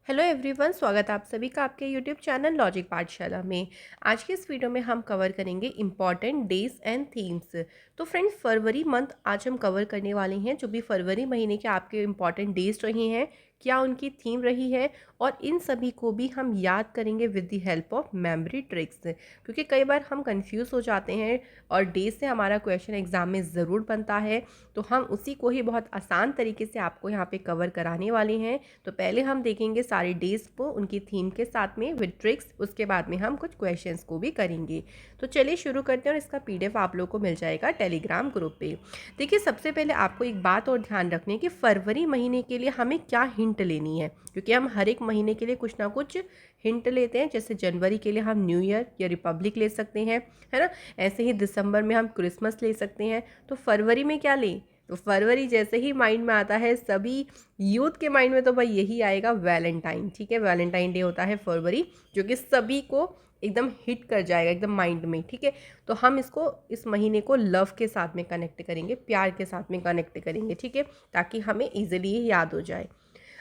Hello everyone, स्वागत है आप सभी का आपके यूट्यूब चैनल लॉजिक पाठशाला में। आज के इस वीडियो में हम कवर करेंगे इम्पॉर्टेंट डेज एंड थीम्स। तो फ्रेंड्स, फरवरी मंथ आज हम कवर करने वाले हैं। जो भी फरवरी महीने के आपके इम्पॉर्टेंट डेज रहे हैं, क्या उनकी थीम रही है, और इन सभी को भी हम याद करेंगे with the help of memory tricks. क्योंकि कई बार हम कंफ्यूज हो जाते हैं और डेज से हमारा क्वेश्चन एग्जाम में ज़रूर बनता है। तो हम उसी को ही बहुत आसान तरीके से आपको यहाँ पे कवर कराने वाले हैं। तो पहले हम देखेंगे सारे डेज को उनकी थीम के साथ में विद ट्रिक्स, उसके बाद में हम कुछ क्वेश्चंस को भी करेंगे। तो चलिए शुरू करते हैं, और इसका पीडीएफ आप लोग को मिल जाएगा टेलीग्राम ग्रुप पे। देखिए, सबसे पहले आपको एक बात और ध्यान रखनी है कि फरवरी महीने के लिए हमें क्या हिंट लेनी है, क्योंकि हम हर एक महीने के लिए कुछ ना कुछ हिंट लेते हैं। जैसे जनवरी के लिए हम न्यू ईयर या रिपब्लिक ले सकते हैं, है ना। ऐसे ही दिसंबर में हम क्रिसमस ले सकते हैं। तो फरवरी में क्या लें? तो फरवरी जैसे ही माइंड में आता है सभी यूथ के माइंड में, तो भाई यही आएगा, वैलेंटाइन। ठीक है, वैलेंटाइन डे होता है फरवरी, जो कि सभी को एकदम हिट कर जाएगा एकदम माइंड में। ठीक है, तो हम इसको इस महीने को लव के साथ में कनेक्ट करेंगे, प्यार के साथ में कनेक्ट करेंगे। ठीक है, ताकि हमें इजीली याद हो जाए।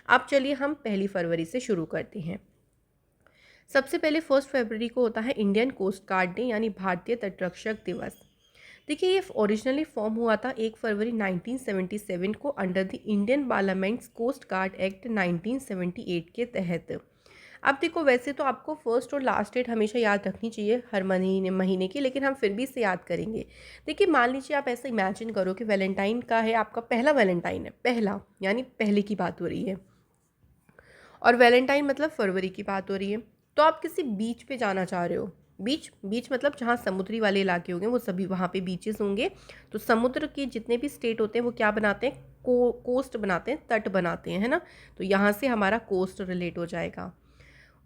अब चलिए हम पहली फरवरी से शुरू करते हैं। सबसे पहले 1 फरवरी को होता है इंडियन कोस्ट गार्ड डे, यानी भारतीय तटरक्षक दिवस। देखिए, ये ओरिजिनली फॉर्म हुआ था 1 फरवरी 1977 को under the Indian parliament's coast guard act 1978 के तहत। अब देखो, वैसे तो आपको फर्स्ट और लास्ट डेट हमेशा याद रखनी चाहिए हर महीने महीने की, लेकिन हम फिर भी इसे याद करेंगे। देखिए, मान लीजिए आप ऐसा इमेजिन करो कि वैलेंटाइन का है, आपका पहला वैलेंटाइन है, पहला यानी पहले की बात हो रही है, और वैलेंटाइन मतलब फरवरी की बात हो रही है। तो आप किसी बीच पे जाना चाह रहे हो। बीच बीच मतलब जहाँ समुद्री वाले इलाके होंगे वो सभी वहाँ पे बीचेस होंगे। तो समुद्र के जितने भी स्टेट होते हैं वो क्या बनाते हैं, कोस्ट बनाते हैं, तट बनाते हैं, है ना। तो यहाँ से हमारा कोस्ट रिलेट हो जाएगा।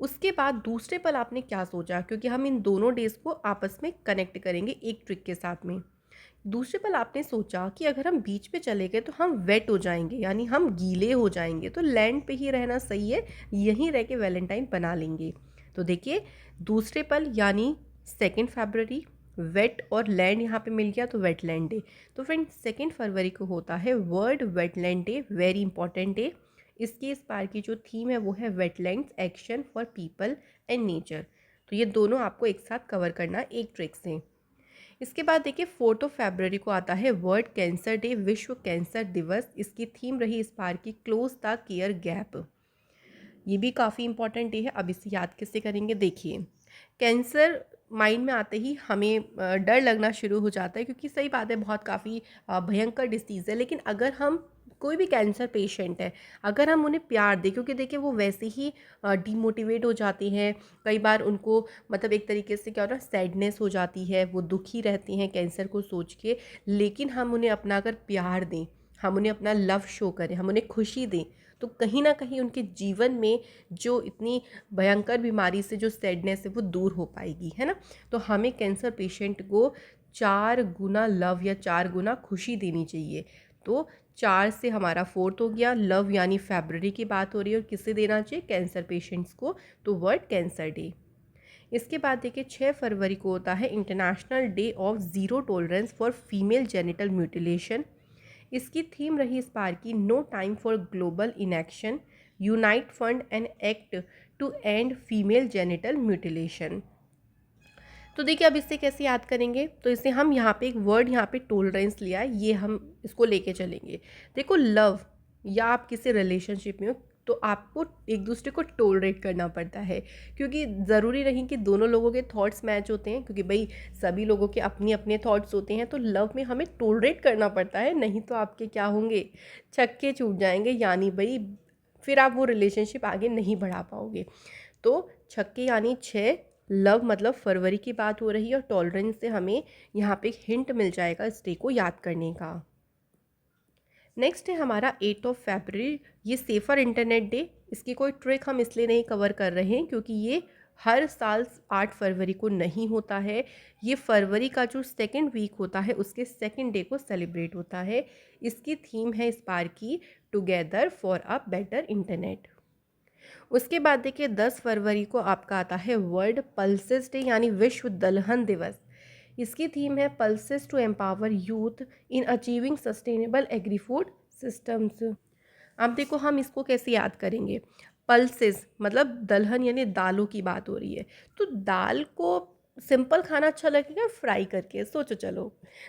उसके बाद दूसरे पल आपने क्या सोचा, क्योंकि हम इन दोनों डेज को आपस में कनेक्ट करेंगे एक ट्रिक के साथ में। दूसरे पल आपने सोचा कि अगर हम बीच पे चले गए तो हम वेट हो जाएंगे, यानी हम गीले हो जाएंगे, तो लैंड पे ही रहना सही है, यहीं रह के वैलेंटाइन बना लेंगे। तो देखिए, दूसरे पल यानी 2 फरवरी, वेट और लैंड यहाँ पे मिल गया, तो वेटलैंड डे। तो फ्रेंड, 2 फरवरी को होता है world wetland day, very important day. इसकी इस बार की जो थीम है वो है wetlands action for people and nature. तो ये दोनों आपको एक साथ कवर करना एक ट्रिक से। इसके बाद देखिए, 4 फरवरी को आता है वर्ल्ड कैंसर डे, विश्व कैंसर दिवस। इसकी थीम रही इस बार की क्लोज द केयर गैप। ये भी काफ़ी इंपॉर्टेंट डे है। अब इसे याद कैसे करेंगे, देखिए, कैंसर माइंड में आते ही हमें डर लगना शुरू हो जाता है, क्योंकि सही बात है, बहुत काफ़ी भयंकर डिसीज़ है। लेकिन अगर हम, कोई भी कैंसर पेशेंट है, अगर हम उन्हें प्यार दें, क्योंकि देखिए वो वैसे ही डिमोटिवेट हो जाती हैं। कई बार उनको मतलब एक तरीके से क्या होता है, सैडनेस हो जाती है, वो दुखी रहती हैं कैंसर को सोच के। लेकिन हम उन्हें अपना अगर प्यार दें, हम उन्हें अपना लव शो करें, हम उन्हें खुशी दें, तो कहीं ना कहीं उनके जीवन में जो इतनी भयंकर बीमारी से जो सैडनेस है वो दूर हो पाएगी, है ना। तो हमें कैंसर पेशेंट को 4 गुना लव या 4 गुना खुशी देनी चाहिए। तो 4 से हमारा 4th हो गया, लव यानी फरवरी की बात हो रही है, और किसे देना चाहिए, कैंसर पेशेंट्स को। तो वर्ल्ड कैंसर डे। इसके बाद देखिए, 6 फरवरी को होता है international day of zero tolerance for female genital mutilation. इसकी थीम रही इस बार की no time for global inaction, unite fund and act to end female genital mutilation. तो देखिए, अब इससे कैसे याद करेंगे, तो इसे हम यहाँ पे एक वर्ड, यहाँ पे टॉलरेंस लिया है, ये हम इसको लेके चलेंगे। देखो, लव या आप किसी रिलेशनशिप में हो, तो आपको एक दूसरे को टॉलरेट करना पड़ता है, क्योंकि ज़रूरी नहीं कि दोनों लोगों के थॉट्स मैच होते हैं, क्योंकि भाई सभी लोगों के अपने अपने थॉट्स होते हैं। तो लव में हमें टॉलरेट करना पड़ता है, नहीं तो आपके क्या होंगे, छक्के छूट जाएंगे, यानी भाई फिर आप वो रिलेशनशिप आगे नहीं बढ़ा पाओगे। तो छक्के यानी 6, लव मतलब फरवरी की बात हो रही है, और टॉलरेंस से हमें यहाँ पे हिंट मिल जाएगा इस डे को याद करने का। नेक्स्ट है हमारा 8 फरवरी, ये सेफ़र इंटरनेट डे। इसकी कोई ट्रिक हम इसलिए नहीं कवर कर रहे हैं क्योंकि ये हर साल 8 फरवरी को नहीं होता है। ये फरवरी का जो 2nd वीक होता है उसके 2nd डे को सेलिब्रेट होता है। इसकी थीम है इस बार की together for a better internet. उसके बाद देखिए, 10 फरवरी को आपका आता है वर्ल्ड पल्सेस डे, यानी विश्व दलहन दिवस। इसकी थीम है pulses to empower youth in achieving sustainable agri food systems. अब देखो, हम इसको कैसे याद करेंगे। पल्सेस मतलब दलहन यानी दालों की बात हो रही है। तो दाल को सिंपल खाना अच्छा लगेगा फ्राई करके, सोचो चलो।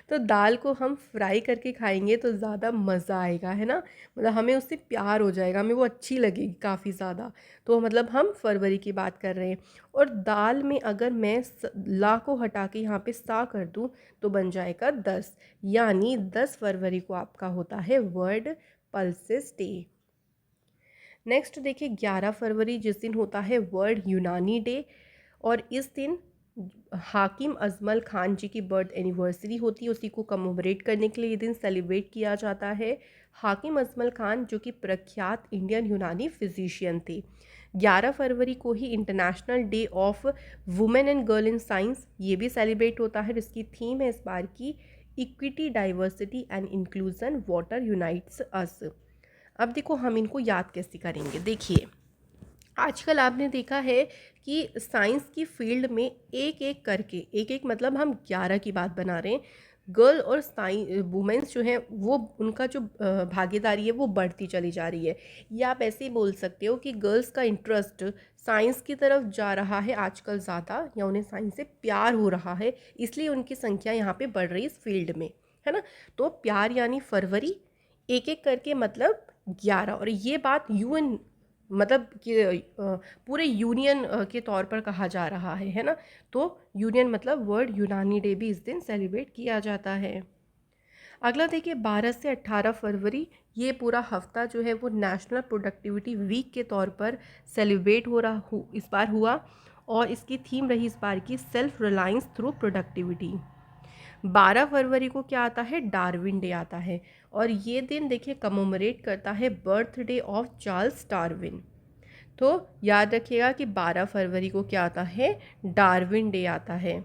तो दाल को हम फ्राई करके खाएंगे तो ज़्यादा मज़ा आएगा, है ना। मतलब हमें उससे प्यार हो जाएगा, हमें वो अच्छी लगेगी काफ़ी ज़्यादा। तो मतलब हम फरवरी की बात कर रहे हैं। और दाल में अगर मैं ला को हटा के यहाँ पे सा कर दूँ तो बन जाएगा 10, यानी 10 फरवरी को आपका होता है वर्ल्ड पल्सेस डे। नेक्स्ट देखिए 11 फरवरी, जिस दिन होता है वर्ल्ड यूनानी डे। और इस दिन हाकिम अजमल खान जी की बर्थ एनिवर्सरी होती है, उसी को कमोमरेट करने के लिए ये दिन सेलिब्रेट किया जाता है। हाकिम अजमल खान जो कि प्रख्यात इंडियन यूनानी फिजिशियन थे। 11 फरवरी को ही international day of women and girl in science ये भी सेलिब्रेट होता है। इसकी थीम है इस बार की equity, diversity and inclusion, water unites us. अब देखो हम इनको याद कैसे करेंगे। देखिए आजकल आपने देखा है कि साइंस की फील्ड में एक एक करके, एक एक मतलब हम 11 की बात बना रहे हैं, गर्ल और वुमेंस जो हैं वो उनका जो भागीदारी है वो बढ़ती चली जा रही है। या आप ऐसे ही बोल सकते हो कि गर्ल्स का इंटरेस्ट साइंस की तरफ जा रहा है आजकल ज़्यादा, या उन्हें साइंस से प्यार हो रहा है, इसलिए उनकी संख्या यहाँ पे बढ़ रही है इस फील्ड में, है ना। तो प्यार यानी फरवरी, एक एक करके मतलब 11। और ये बात यूएन मतलब कि पूरे यूनियन के तौर पर कहा जा रहा है ना। तो यूनियन मतलब वर्ल्ड यूनानी डे भी इस दिन सेलिब्रेट किया जाता है। अगला देखिए 12 से 18 फरवरी, ये पूरा हफ्ता जो है वो नेशनल प्रोडक्टिविटी वीक के तौर पर सेलिब्रेट हो रहा इस बार हुआ। और इसकी थीम रही इस बार की सेल्फ रिलायंस थ्रू प्रोडक्टिविटी। 12 फरवरी को क्या आता है, डार्विन डे आता है। और ये दिन देखिए कमोमरेट करता है बर्थडे ऑफ चार्ल्स डार्विन। तो याद रखिएगा कि 12 फरवरी को क्या आता है, डार्विन डे आता है।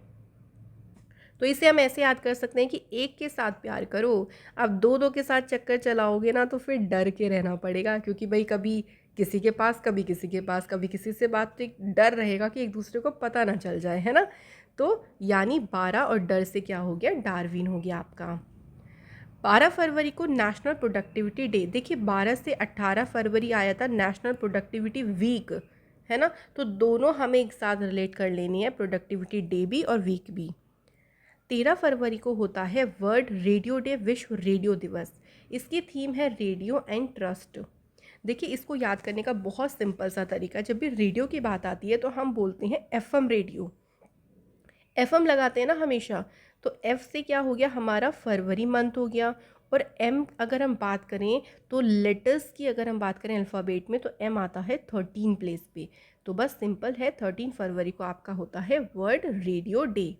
तो इसे हम ऐसे याद कर सकते हैं कि एक के साथ प्यार करो। अब दो दो के साथ चक्कर चलाओगे ना तो फिर डर के रहना पड़ेगा, क्योंकि भाई कभी किसी के पास, कभी किसी के पास, कभी किसी से बात, तो एक डर रहेगा कि एक दूसरे को पता ना चल जाए, है ना। तो यानी 12 और डर से क्या हो गया, डार्विन हो गया आपका। 12 फरवरी को नेशनल प्रोडक्टिविटी डे। देखिए 12 से 18 फरवरी आया था नेशनल प्रोडक्टिविटी वीक, है ना। तो दोनों हमें एक साथ रिलेट कर लेनी है, प्रोडक्टिविटी डे भी और वीक भी। 13 फरवरी को होता है वर्ल्ड रेडियो डे, विश्व रेडियो दिवस। इसकी थीम है रेडियो एंड ट्रस्ट। देखिए इसको याद करने का बहुत सिंपल सा तरीका, जब भी रेडियो की बात आती है तो हम बोलते हैं एफएम रेडियो, एफएम लगाते हैं ना हमेशा। तो एफ से क्या हो गया, हमारा फरवरी मंथ हो गया। और एम अगर हम बात करें तो लेटर्स की अगर हम बात करें अल्फ़ाबेट में, तो एम आता है 13 प्लेस पे। तो बस सिंपल है, 13 फरवरी को आपका होता है वर्ल्ड रेडियो डे।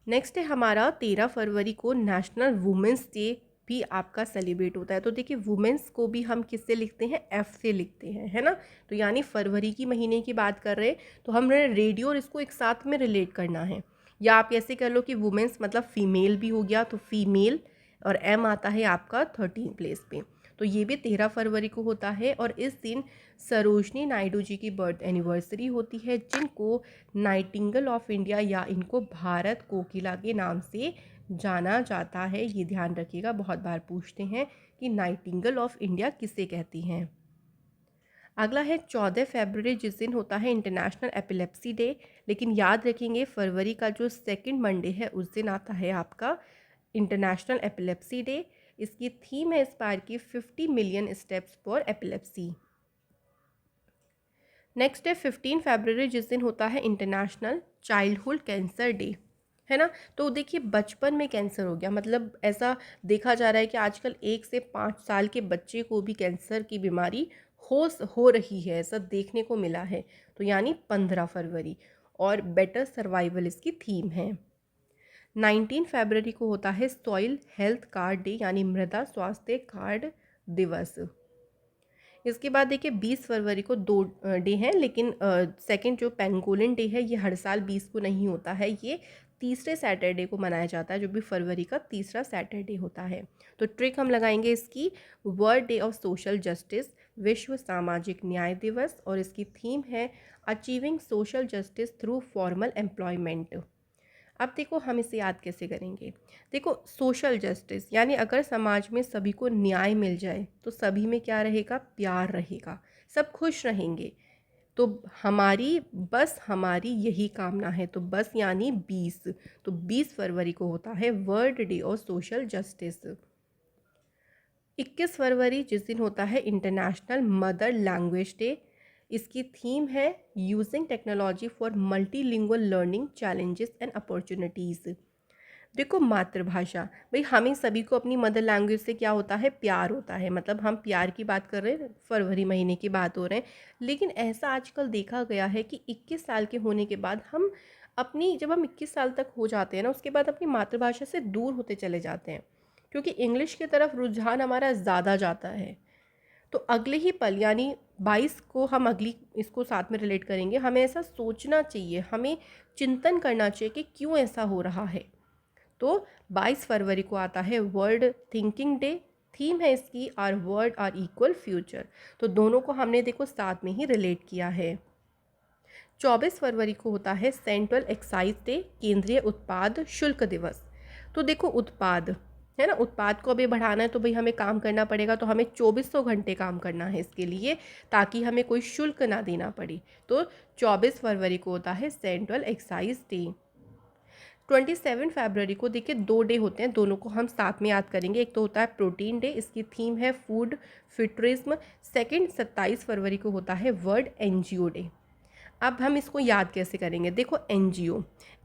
नेक्स्ट है हमारा 13 फरवरी को नेशनल वुमेंस डे भी आपका सेलिब्रेट होता है। तो देखिए वुमेंस को भी हम किससे लिखते हैं, एफ से लिखते हैं, है ना। तो यानी फरवरी की महीने की बात कर रहे हैं तो हमने रेडियो और इसको एक साथ में रिलेट करना है। या आप ऐसे कर लो कि वुमेंस मतलब फीमेल भी हो गया, तो फीमेल, और एम आता है आपका 13 प्लेस पे। तो ये भी 13 फरवरी को होता है। और इस दिन सरोजनी नायडू जी की बर्थ एनिवर्सरी होती है, जिनको नाइटिंगेल ऑफ इंडिया या इनको भारत कोकिला के नाम से जाना जाता है। ये ध्यान रखिएगा, बहुत बार पूछते हैं कि नाइटिंगेल ऑफ इंडिया किसे कहती हैं। अगला है 14 फरवरी, जिस दिन होता है इंटरनेशनल एपिलेप्सी डे। लेकिन याद रखेंगे फरवरी का जो सेकंड मंडे है उस दिन आता है आपका इंटरनेशनल एपिलेप्सी डे। इसकी थीम है इस बार की 50 million steps for epilepsy. Next है 15 फरवरी, जिस दिन होता है इंटरनेशनल चाइल्डहुड कैंसर डे, है ना। तो देखिए बचपन में कैंसर हो गया, मतलब ऐसा देखा जा रहा है कि आजकल 1 से 5 साल के बच्चे को भी कैंसर की बीमारी हो रही है, ऐसा देखने को मिला है। तो यानी 15 फरवरी। और बेटर सर्वाइवल इसकी थीम है। 19 फरवरी को होता है सॉइल हेल्थ कार्ड डे, यानी मृदा स्वास्थ्य कार्ड दिवस। इसके बाद देखिए 20 फरवरी को दो डे हैं, लेकिन सेकंड जो पेंगोलिन डे है ये हर साल 20 को नहीं होता है, ये तीसरे सैटरडे को मनाया जाता है, जो भी फरवरी का तीसरा सैटरडे होता है। तो ट्रिक हम लगाएंगे इसकी, world day of social justice, विश्व सामाजिक न्याय दिवस। और इसकी थीम है achieving social justice through formal employment. अब देखो हम इसे याद कैसे करेंगे। देखो सोशल जस्टिस यानी अगर समाज में सभी को न्याय मिल जाए तो सभी में क्या रहेगा, प्यार रहेगा, सब खुश रहेंगे। तो हमारी यही कामना है। तो बस यानी 20। तो 20 फरवरी को होता है world day of social justice. 21 फरवरी जिस दिन होता है इंटरनेशनल मदर लैंग्वेज डे। इसकी थीम है using technology for multilingual learning challenges and opportunities. देखो मातृभाषा, भाई हमें सभी को अपनी मदर लैंग्वेज से क्या होता है, प्यार होता है। मतलब हम प्यार की बात कर रहे हैं, फरवरी महीने की बात हो रहे हैं। लेकिन ऐसा आजकल देखा गया है कि 21 साल के होने के बाद जब हम 21 साल तक हो जाते हैं ना, उसके बाद अपनी मातृभाषा से दूर होते चले जाते हैं, क्योंकि इंग्लिश की तरफ रुझान हमारा ज़्यादा जाता है। तो अगले ही पल यानी 22 को हम अगली इसको साथ में रिलेट करेंगे। हमें ऐसा सोचना चाहिए, हमें चिंतन करना चाहिए कि क्यों ऐसा हो रहा है। तो 22 फरवरी को आता है वर्ल्ड थिंकिंग डे। थीम है इसकी our world our equal future. तो दोनों को हमने देखो साथ में ही रिलेट किया है। 24 फरवरी को होता है सेंट्रल एक्साइज डे, केंद्रीय उत्पाद शुल्क दिवस। तो देखो उत्पाद है ना, उत्पाद को अभी बढ़ाना है तो भाई हमें काम करना पड़ेगा। तो हमें 2400 घंटे काम करना है इसके लिए, ताकि हमें कोई शुल्क ना देना पड़े। तो 24 फरवरी को होता है सेंट्रल एक्साइज डे। 27 फरवरी को देखिए 2 डे होते हैं, दोनों को हम साथ में याद करेंगे। एक तो होता है प्रोटीन डे, इसकी थीम है फूड फिटरिज्म। सेकंड 27 फरवरी को होता है वर्ल्ड एनजीओ डे। अब हम इसको याद कैसे करेंगे, देखो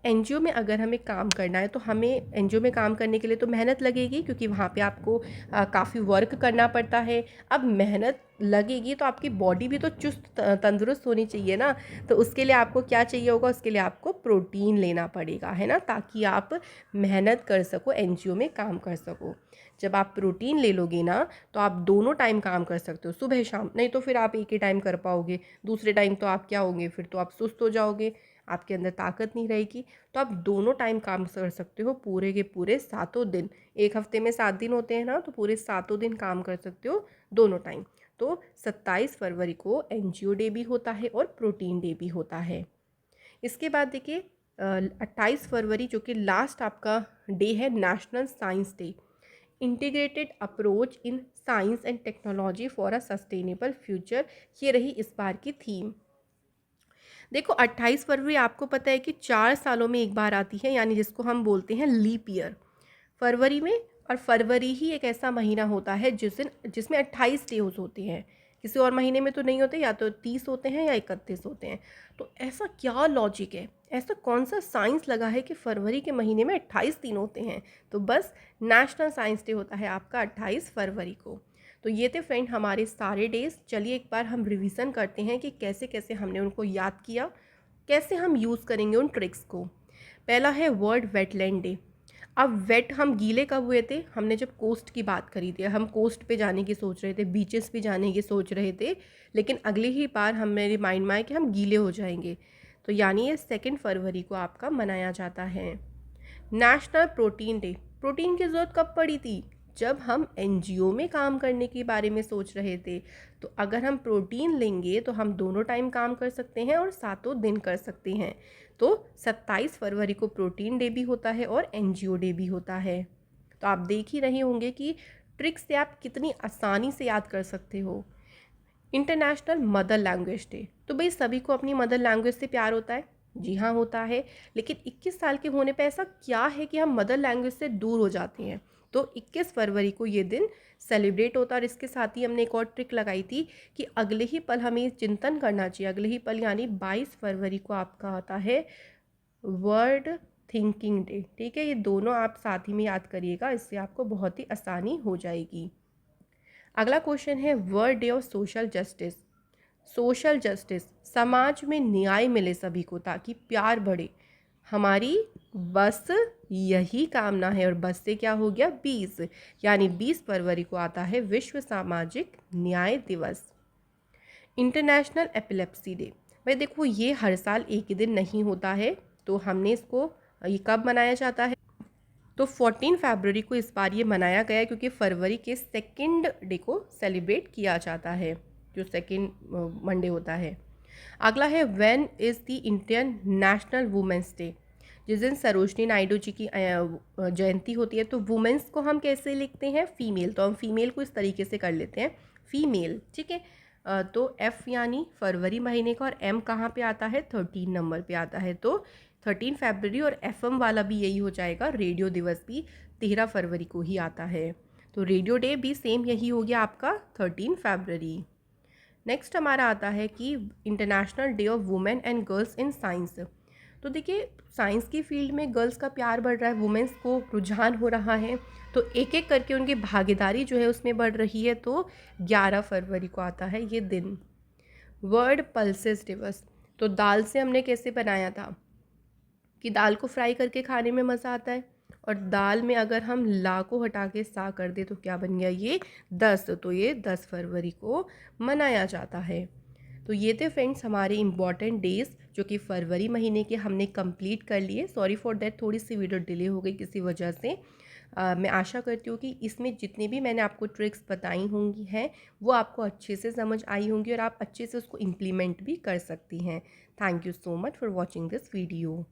एनजीओ में अगर हमें काम करना है तो हमें एनजीओ में काम करने के लिए तो मेहनत लगेगी, क्योंकि वहाँ पे आपको काफ़ी वर्क करना पड़ता है। अब मेहनत लगेगी तो आपकी बॉडी भी तो चुस्त तंदुरुस्त होनी चाहिए ना। तो उसके लिए आपको क्या चाहिए होगा, उसके लिए आपको प्रोटीन लेना पड़ेगा, है ना, ताकि आप मेहनत कर सको, एनजीओ में काम कर सको। जब आप प्रोटीन ले लोगे ना, तो आप दोनों टाइम काम कर सकते हो, सुबह शाम। नहीं तो फिर आप एक ही टाइम कर पाओगे, दूसरे टाइम तो आप क्या होंगे, फिर तो आप सुस्त हो जाओगे, आपके अंदर ताकत नहीं रहेगी। तो आप दोनों टाइम काम कर सकते हो, पूरे के पूरे 7 दिन। एक हफ्ते में 7 दिन होते हैं ना, तो पूरे 7 दिन काम कर सकते हो दोनों टाइम। तो 27 फरवरी को एनजीओ डे भी होता है और प्रोटीन डे भी होता है। इसके बाद देखिए 28 फरवरी जो कि लास्ट आपका डे है, national science day, integrated approach in science and technology for a sustainable future. ये रही इस बार की थीम। देखो 28 फरवरी आपको पता है कि 4 सालों में एक बार आती है, यानी जिसको हम बोलते हैं लीप ईयर, फरवरी में। और फरवरी ही एक ऐसा महीना होता है जिसमें 28 डेज होते हैं। किसी और महीने में तो नहीं होते, या तो 30 होते हैं या 31 होते हैं। तो ऐसा क्या लॉजिक है, ऐसा कौन सा साइंस लगा है कि फरवरी के महीने में 28 दिन होते हैं। तो बस नेशनल साइंस डे होता है आपका 28 फरवरी को। तो ये थे फ्रेंड हमारे सारे डेज। चलिए एक बार हम रिवीजन करते हैं कि कैसे कैसे हमने उनको याद किया, कैसे हम यूज़ करेंगे उन ट्रिक्स को। पहला है वर्ल्ड वेटलैंड डे। अब वेट हम गीले कब हुए थे, हमने जब कोस्ट की बात करी थी। हम कोस्ट पे जाने की सोच रहे थे, बीचेस पे जाने की सोच रहे थे, लेकिन अगली ही बार हम मेरे माइंड में आए कि हम गीले हो जाएंगे। तो यानी ये 2 फरवरी को आपका मनाया जाता है। National protein day. प्रोटीन की ज़रूरत कब पड़ी थी, जब हम एनजीओ में काम करने के बारे में सोच रहे थे। तो अगर हम प्रोटीन लेंगे तो हम दोनों टाइम काम कर सकते हैं और 7 दिन कर सकते हैं। तो 27 फरवरी को प्रोटीन डे भी होता है और एनजीओ डे भी होता है। तो आप देख ही रहे होंगे कि ट्रिक से आप कितनी आसानी से याद कर सकते हो। International mother language day. तो भाई सभी को अपनी मदर लैंग्वेज से प्यार होता है, जी हाँ होता है। लेकिन 21 साल के होने पे ऐसा क्या है कि हम मदर लैंग्वेज से दूर हो जाते हैं। तो 21 फरवरी को ये दिन सेलिब्रेट होता है। और इसके साथ ही हमने एक और ट्रिक लगाई थी कि अगले ही पल हमें चिंतन करना चाहिए। अगले ही पल यानी 22 फरवरी को आपका आता है वर्ल्ड थिंकिंग डे। ठीक है, ये दोनों आप साथ ही में याद करिएगा, इससे आपको बहुत ही आसानी हो जाएगी। अगला क्वेश्चन है world day of social justice. Social justice, समाज में न्याय मिले सभी को ताकि प्यार बढ़े, हमारी बस यही कामना है। और बस से क्या हो गया 20, यानी 20 फरवरी को आता है विश्व सामाजिक न्याय दिवस। International epilepsy day. भाई देखो ये हर साल एक ही दिन नहीं होता है, तो हमने इसको ये कब मनाया जाता है, तो 14 फरवरी को इस बार ये मनाया गया, क्योंकि फरवरी के 2nd डे को सेलिब्रेट किया जाता है, जो 2nd मंडे होता है। अगला है when is the Indian national women's day. जिस दिन सरोजनी नायडू जी की जयंती होती है। तो वुमेंस को हम कैसे लिखते हैं, फीमेल। तो हम फीमेल को इस तरीके से कर लेते हैं फीमेल, ठीक है। तो एफ़ यानी फरवरी महीने का, और एम कहाँ पे आता है, 13 नंबर पे आता है। तो 13 फरवरी, और एफएम वाला भी यही हो जाएगा। रेडियो दिवस भी 13 फरवरी को ही आता है। तो रेडियो डे भी सेम यही हो गया आपका 13 फरवरी। नेक्स्ट हमारा आता है कि international day of women and girls in science. तो देखिए, साइंस की फील्ड में गर्ल्स का प्यार बढ़ रहा है, वुमेन्स को रुझान हो रहा है, तो एक एक करके उनकी भागीदारी जो है उसमें बढ़ रही है। तो 11 फरवरी को आता है ये दिन। वर्ल्ड पल्सेस दिवस। तो दाल से हमने कैसे बनाया था कि दाल को फ्राई करके खाने में मज़ा आता है, और दाल में अगर हम ला को हटा के सा कर दे तो क्या बन गया, ये 10। तो ये 10 फरवरी को मनाया जाता है। तो ये थे फ्रेंड्स हमारे इम्पॉर्टेंट डेज़ जो कि फरवरी महीने के हमने कंप्लीट कर लिए। सॉरी फॉर दैट, थोड़ी सी वीडियो डिले हो गई किसी वजह से। मैं आशा करती हूँ कि इसमें जितनी भी मैंने आपको ट्रिक्स बताई होंगी हैं वो आपको अच्छे से समझ आई होंगी, और आप अच्छे से उसको इम्प्लीमेंट भी कर सकती हैं। Thank you so much for watching this video.